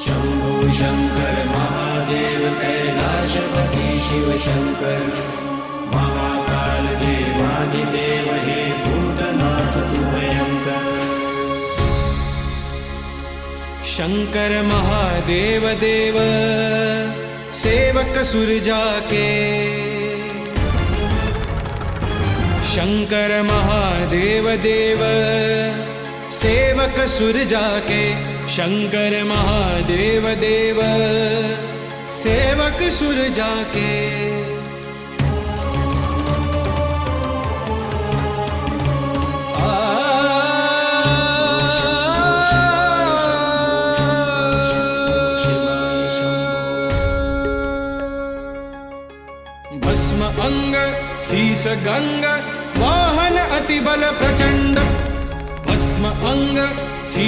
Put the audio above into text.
शंभो शंकर महादेव कैलाशपति शिव शंकर महाकाल देवादिदेव हे भूतनाथ तू भयंकर। शंकर महादेव देव सेवक सुर जाके, शंकर महादेव देव सेवक सुर जाके, शंकर महादेव देव सेवक सुर जाके। भस्म अंग शीस गंग वाहन अति बल प्रचंड